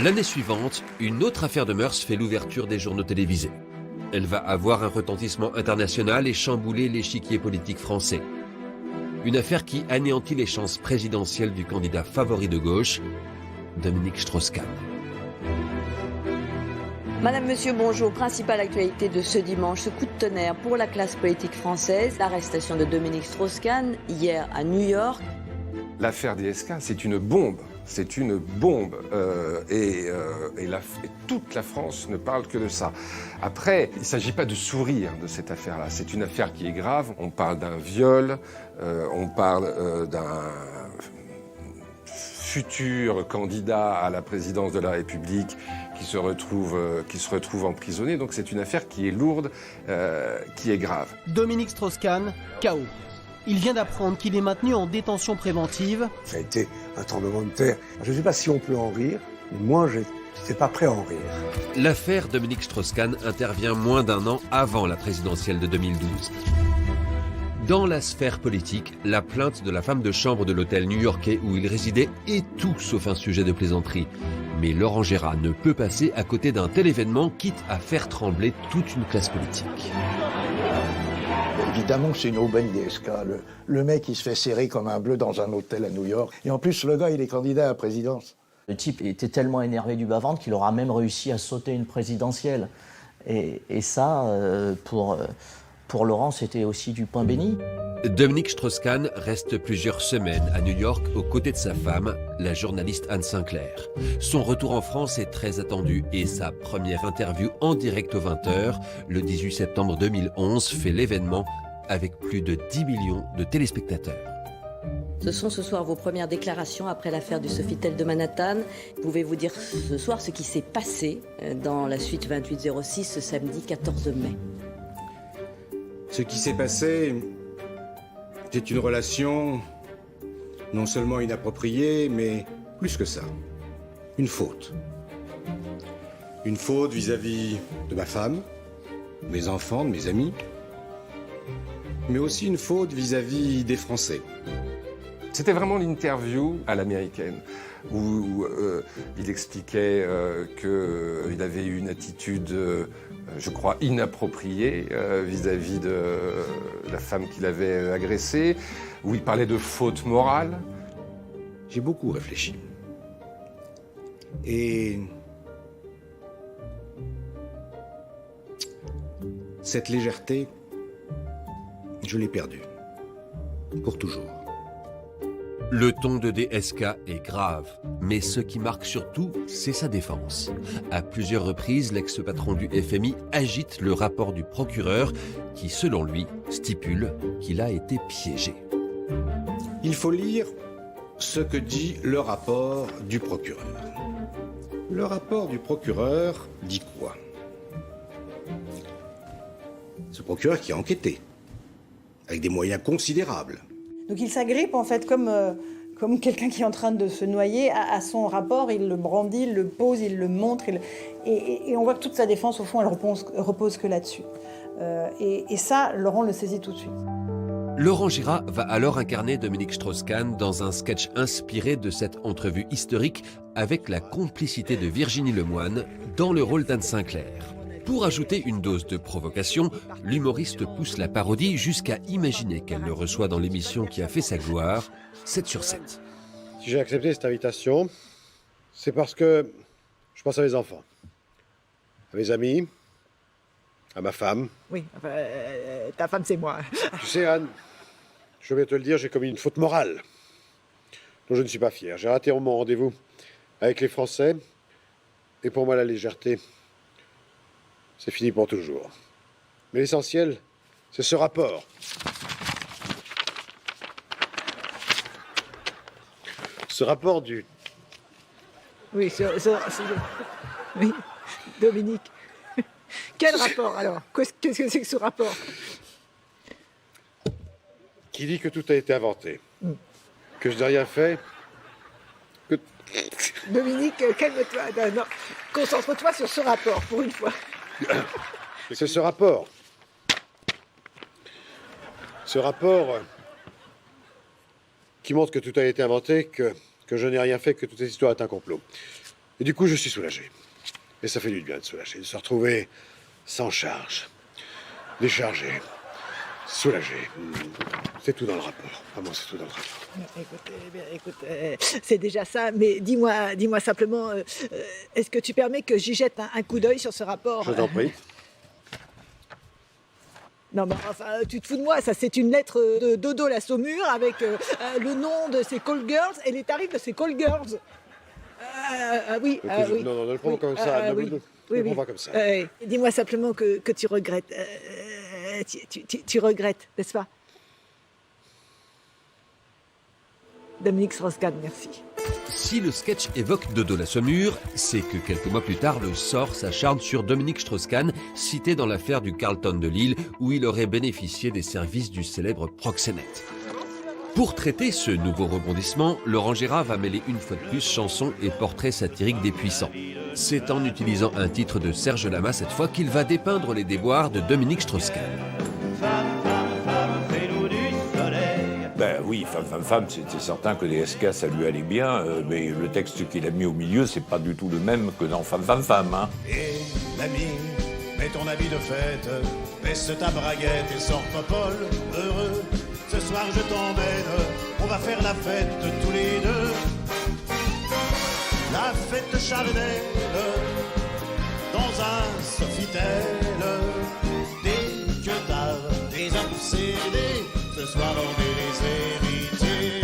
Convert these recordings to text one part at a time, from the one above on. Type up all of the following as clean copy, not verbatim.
L'année suivante, une autre affaire de mœurs fait l'ouverture des journaux télévisés. Elle va avoir un retentissement international et chambouler l'échiquier politique français. Une affaire qui anéantit les chances présidentielles du candidat favori de gauche, Dominique Strauss-Kahn. Madame, Monsieur, bonjour. Principale actualité de ce dimanche, ce coup de tonnerre pour la classe politique française, l'arrestation de Dominique Strauss-Kahn hier à New York. L'affaire DSK, c'est une bombe. C'est une bombe et toute la France ne parle que de ça. Après, il ne s'agit pas de sourire de cette affaire-là. C'est une affaire qui est grave. On parle d'un viol, on parle d'un futur candidat à la présidence de la République qui se retrouve emprisonné. Donc c'est une affaire qui est lourde, qui est grave. Dominique Strauss-Kahn, KO. Il vient d'apprendre qu'il est maintenu en détention préventive. Ça a été un tremblement de terre. Je ne sais pas si on peut en rire, mais moi, je n'étais pas prêt à en rire. L'affaire Dominique Strauss-Kahn intervient moins d'un an avant la présidentielle de 2012. Dans la sphère politique, la plainte de la femme de chambre de l'hôtel new-yorkais où il résidait est tout sauf un sujet de plaisanterie. Mais Laurent Gérard ne peut passer à côté d'un tel événement, quitte à faire trembler toute une classe politique. Évidemment, c'est une aubaine DSK. Le mec, il se fait serrer comme un bleu dans un hôtel à New York. Et en plus, le gars, il est candidat à la présidence. Le type était tellement énervé du bas-ventre qu'il aura même réussi à sauter une présidentielle. Et ça, pour Laurent, c'était aussi du pain béni. Dominique Strauss-Kahn reste plusieurs semaines à New York aux côtés de sa femme, la journaliste Anne Sinclair. Son retour en France est très attendu et sa première interview en direct aux 20h, le 18 septembre 2011, fait l'événement avec plus de 10 millions de téléspectateurs. Ce sont ce soir vos premières déclarations après l'affaire du Sofitel de Manhattan. Pouvez-vous dire ce soir ce qui s'est passé dans la suite 2806 ce samedi 14 mai? Ce qui s'est passé, c'est une relation non seulement inappropriée, mais plus que ça, une faute. Une faute vis-à-vis de ma femme, de mes enfants, de mes amis, mais aussi une faute vis-à-vis des Français. C'était vraiment l'interview à l'américaine, où il expliquait qu'il avait eu une attitude, je crois, inappropriée vis-à-vis de la femme qu'il avait agressée, où il parlait de faute morale. J'ai beaucoup réfléchi. Et cette légèreté, je l'ai perdue. Pour toujours. Le ton de DSK est grave, mais ce qui marque surtout, c'est sa défense. À plusieurs reprises, l'ex-patron du FMI agite le rapport du procureur qui, selon lui, stipule qu'il a été piégé. Il faut lire ce que dit le rapport du procureur. Le rapport du procureur dit quoi? Ce procureur qui a enquêté, avec des moyens considérables. Donc il s'agrippe en fait comme quelqu'un qui est en train de se noyer à son rapport, il le brandit, il le pose, il le montre, et on voit que toute sa défense au fond elle repose que là-dessus. Et ça, Laurent le saisit tout de suite. Laurent Gérard va alors incarner Dominique Strauss-Kahn dans un sketch inspiré de cette entrevue historique avec la complicité de Virginie Lemoine dans le rôle d'Anne Sinclair. Pour ajouter une dose de provocation, l'humoriste pousse la parodie jusqu'à imaginer qu'elle le reçoit dans l'émission qui a fait sa gloire, 7 sur 7. Si j'ai accepté cette invitation, c'est parce que je pense à mes enfants, à mes amis, à ma femme. Oui, ta femme c'est moi. Tu sais Anne, je vais te le dire, j'ai commis une faute morale dont je ne suis pas fier. J'ai raté mon rendez-vous avec les Français et pour moi la légèreté, c'est fini pour toujours. Mais l'essentiel, c'est ce rapport. Ce rapport du... Oui, oui, Dominique. Quel rapport alors? Qu'est-ce que c'est que ce rapport? Qui dit que tout a été inventé, que je n'ai rien fait, que... Dominique, calme-toi. Non, concentre-toi sur ce rapport, pour une fois. C'est ce rapport. Ce rapport qui montre que tout a été inventé, que je n'ai rien fait, que toute cette histoire est un complot. Et du coup, je suis soulagé. Et ça fait du bien de soulager, de se retrouver sans charge, déchargé, soulagé. C'est tout dans le rapport. Vraiment, c'est tout dans le rapport. Écoute, c'est déjà ça, mais dis-moi simplement, est-ce que tu permets que j'y jette un coup d'œil sur ce rapport? Je t'en prie. Non, mais enfin, tu te fous de moi, ça c'est une lettre de Dodo la Saumure avec le nom de ses call girls et les tarifs de ses call girls. Oui, oui. Non, ne le prends pas comme ça. Ne le prends pas comme ça. Dis-moi simplement que tu regrettes. Tu regrettes, n'est-ce pas? Dominique Strauss-Kahn, merci. Si le sketch évoque Dodo la Saumure, c'est que quelques mois plus tard, le sort s'acharne sur Dominique Strauss-Kahn, cité dans l'affaire du Carlton de Lille, où il aurait bénéficié des services du célèbre proxénète. Pour traiter ce nouveau rebondissement, Laurent Gérard va mêler une fois de plus chansons et portraits satiriques des puissants. C'est en utilisant un titre de Serge Lama cette fois qu'il va dépeindre les déboires de Dominique Strauss-Kahn. Ben oui, femme, c'était certain que les SK ça lui allait bien, mais le texte qu'il a mis au milieu, c'est pas du tout le même que dans femme. Hein. Et l'ami, mets ton habit de fête, baisse ta braguette et sors Popol, heureux. Ce soir je t'emmène, on va faire la fête tous les deux. La fête charnelle, dans un Sofitel. Dès que t'as des obsédés, ce soir on est les héritiers.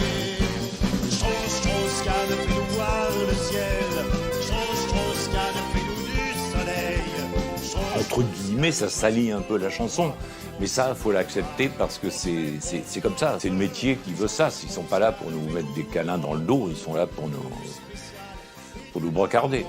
Strauss-Kahn, fais-nous voir le ciel. Strauss-Kahn, fais-nous du soleil. Entre guillemets, ça salit un peu la chanson. Mais ça, il faut l'accepter parce que c'est comme ça. C'est le métier qui veut ça. Ils sont pas là pour nous mettre des câlins dans le dos, ils sont là pour nous brocarder.